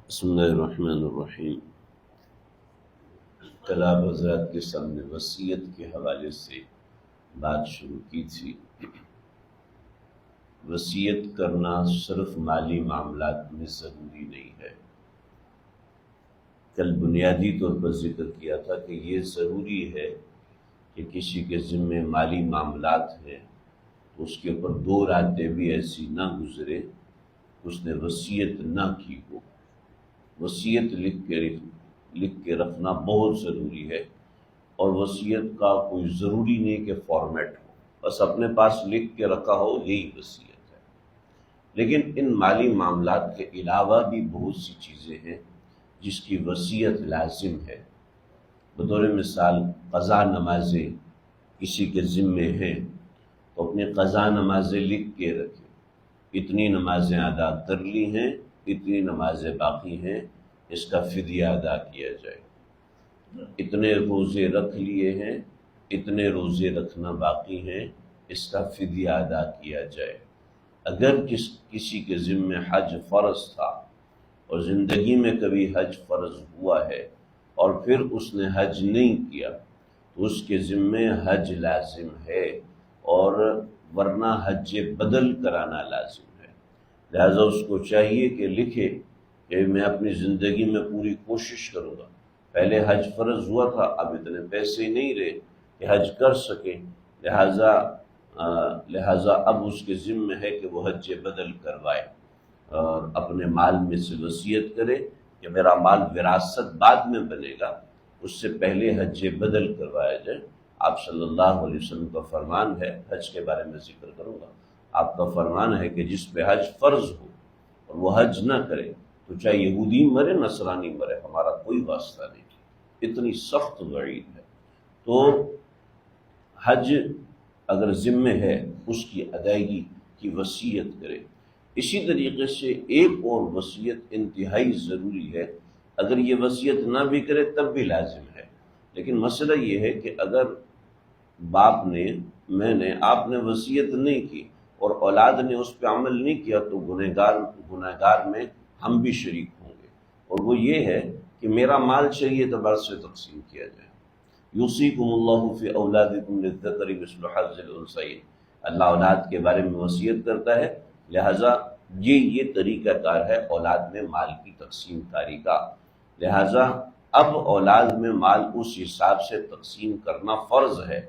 بسم اللہ الرحمن الرحیم۔ کل آپ حضرات کے سامنے وصیت کے حوالے سے بات شروع کی تھی۔ وصیت کرنا صرف مالی معاملات میں ضروری نہیں ہے۔ کل بنیادی طور پر ذکر کیا تھا کہ یہ ضروری ہے کہ کسی کے ذمے مالی معاملات ہیں تو اس کے اوپر 2 راتیں بھی ایسی نہ گزرے اس نے وصیت نہ کی ہو۔ وصیت لکھ کے رکھنا بہت ضروری ہے، اور وصیت کا کوئی ضروری نہیں کہ فارمیٹ ہو، بس اپنے پاس لکھ کے رکھا ہو یہی وصیت ہے۔ لیکن ان مالی معاملات کے علاوہ بھی بہت سی چیزیں ہیں جس کی وصیت لازم ہے۔ بطور مثال قضا نمازیں کسی کے ذمے ہیں تو اپنی قضا نمازیں لکھ کے رکھیں، اتنی نمازیں ادا کر لی ہیں، اتنی نمازیں باقی ہیں، اس کا فدیہ ادا کیا جائے۔ اتنے روزے رکھ لیے ہیں، اتنے روزے رکھنا باقی ہیں، اس کا فدیہ ادا کیا جائے۔ اگر کسی کے ذمے حج فرض تھا اور زندگی میں کبھی حج فرض ہوا ہے اور پھر اس نے حج نہیں کیا تو اس کے ذمے حج لازم ہے، اور ورنہ حج بدل کرانا لازم ہے۔ لہذا اس کو چاہیے کہ لکھے کہ میں اپنی زندگی میں پوری کوشش کروں گا، پہلے حج فرض ہوا تھا، اب اتنے پیسے نہیں رہے کہ حج کر سکیں، لہذا اب اس کے ذمہ ہے کہ وہ حج بدل کروائے، اور اپنے مال میں سے وصیت کرے کہ میرا مال وراثت بعد میں بنے گا، اس سے پہلے حج بدل کروایا جائے۔ آپ صلی اللہ علیہ وسلم کا فرمان ہے، حج کے بارے میں ذکر کروں گا، آپ کا فرمان ہے کہ جس پہ حج فرض ہو اور وہ حج نہ کرے تو چاہے یہودی مرے نصرانی مرے، ہمارا کوئی واسطہ نہیں۔ اتنی سخت وعید ہے۔ تو حج اگر ذمہ ہے اس کی ادائیگی کی وصیت کرے۔ اسی طریقے سے ایک اور وصیت انتہائی ضروری ہے، اگر یہ وصیت نہ بھی کرے تب بھی لازم ہے، لیکن مسئلہ یہ ہے کہ اگر باپ نے، آپ نے وصیت نہیں کی اور اولاد نے اس پہ عمل نہیں کیا تو گنہگار میں ہم بھی شریک ہوں گے، اور وہ یہ ہے کہ میرا مال چاہیے اعتبار سے تقسیم کیا جائے۔ یوصیکم اللہ فی اولادکم للذکر مثل حظ الانثیین، اللہ اولاد کے بارے میں وصیت کرتا ہے، لہٰذا یہ طریقہ کار ہے اولاد میں مال کی تقسیم کاری کا۔ لہٰذا اب اولاد میں مال اس حساب سے تقسیم کرنا فرض ہے،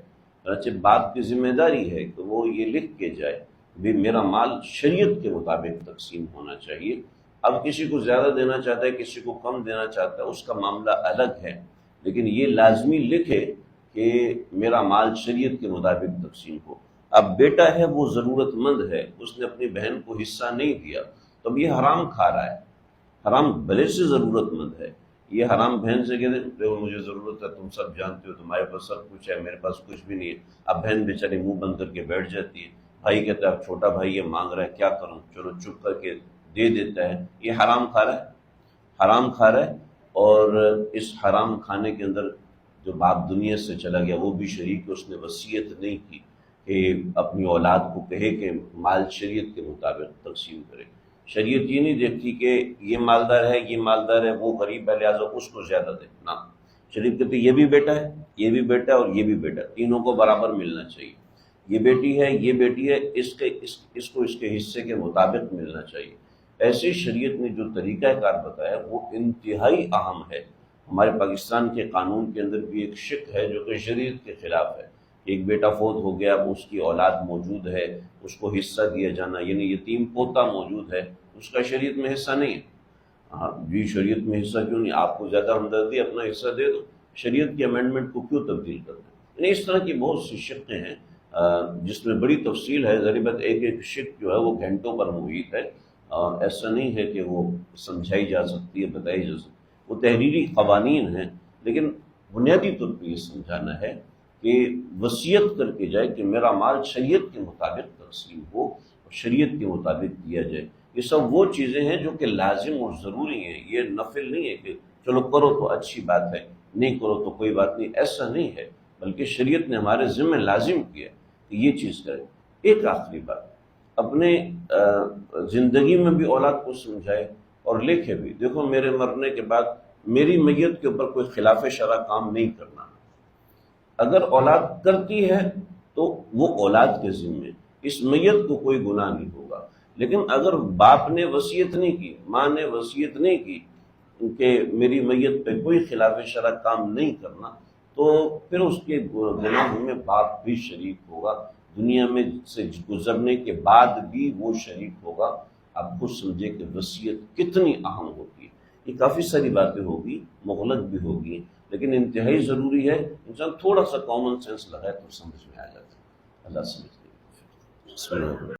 چنانچہ باپ کی ذمہ داری ہے کہ وہ یہ لکھ کے جائے بھی میرا مال شریعت کے مطابق تقسیم ہونا چاہیے۔ اب کسی کو زیادہ دینا چاہتا ہے، کسی کو کم دینا چاہتا ہے، اس کا معاملہ الگ ہے، لیکن یہ لازمی لکھے کہ میرا مال شریعت کے مطابق تقسیم ہو۔ اب بیٹا ہے وہ ضرورت مند ہے، اس نے اپنی بہن کو حصہ نہیں دیا تو اب یہ حرام کھا رہا ہے، حرام بھلے سے ضرورت مند ہے، یہ حرام بہن سے کہتے ہیں مجھے ضرورت ہے، تم سب جانتے ہو تمہارے پاس سب کچھ ہے، میرے پاس کچھ بھی نہیں ہے۔ اب بہن بیچاری منہ بند کر کے بیٹھ جاتی ہے، بھائی کہتا ہے اب چھوٹا بھائی یہ مانگ رہا ہے کیا کروں، چلو چپ کر کے دے دیتا ہے، یہ حرام کھا رہا ہے، حرام کھا رہا ہے۔ اور اس حرام کھانے کے اندر جو باپ دنیا سے چلا گیا وہ بھی شریک ہے، اس نے وصیت نہیں کی کہ اپنی اولاد کو کہے کہ مال شریعت کے مطابق تقسیم کرے۔ شریعت یہ نہیں دیکھتی کہ یہ مالدار ہے، یہ مالدار ہے، وہ غریب ہے لہٰذا اس کو زیادہ دے، نہ، شریعت کہتی یہ بھی بیٹا ہے، یہ بھی بیٹا ہے اور یہ بھی بیٹا ہے، تینوں کو برابر ملنا چاہیے۔ یہ بیٹی ہے، یہ بیٹی ہے، اس کو اس کے حصے کے مطابق ملنا چاہیے۔ ایسے شریعت نے جو طریقہ کار بتایا وہ انتہائی اہم ہے۔ ہمارے پاکستان کے قانون کے اندر بھی ایک شق ہے جو کہ شریعت کے خلاف ہے۔ ایک بیٹا فوت ہو گیا، اس کی اولاد موجود ہے، اس کو حصہ دیا جانا، یعنی یتیم پوتا موجود ہے، اس کا شریعت میں حصہ نہیں ہے۔ جی شریعت میں حصہ کیوں نہیں، آپ کو زیادہ ہمدردی اپنا حصہ دے دو، شریعت کے امینڈمنٹ کو کیوں تبدیل کرنا ہے؟ یعنی اس طرح کی بہت سی شقیں ہیں جس میں بڑی تفصیل ہے، ضرورت ایک شق جو ہے وہ گھنٹوں پر محیط ہے، اور ایسا نہیں ہے کہ وہ سمجھائی جا سکتی ہے، بتائی جا سکتی ہے، وہ تحریری قوانین ہیں، لیکن بنیادی طور پہ یہ سمجھانا ہے کہ وصیت کر کے جائے کہ میرا مال شریعت کے مطابق تقسیم ہو اور شریعت کے مطابق دیا جائے۔ یہ سب وہ چیزیں ہیں جو کہ لازم اور ضروری ہیں، یہ نفل نہیں ہے کہ چلو کرو تو اچھی بات ہے، نہیں کرو تو کوئی بات نہیں، ایسا نہیں ہے، بلکہ شریعت نے ہمارے ذمہ لازم کیا کہ یہ چیز کرے۔ ایک آخری بات، اپنے زندگی میں بھی اولاد کو سمجھائے اور لکھے بھی، دیکھو میرے مرنے کے بعد میری میت کے اوپر کوئی خلاف شرع کام نہیں کرنا. اگر اولاد کرتی ہے تو وہ اولاد کے ذمے، اس میت کو کوئی گناہ نہیں ہوگا. لیکن اگر باپ نے وصیت نہیں کی، ماں نے وصیت نہیں کی کہ میری میت پہ کوئی خلاف شرع کام نہیں کرنا، تو پھر اس کے گناہوں میں باپ بھی شریک ہوگا، دنیا میں سے گزرنے کے بعد بھی وہ شریک ہوگا. آپ خود سمجھے کہ وصیت کتنی اہم ہوتی ہے. یہ کافی ساری باتیں ہوگی، مغلق بھی ہوگی، لیکن انتہائی ضروری ہے انسان تھوڑا سا کامن سینس لگائے تو سمجھ میں آ جاتا ہے. اللہ سمجھ لے.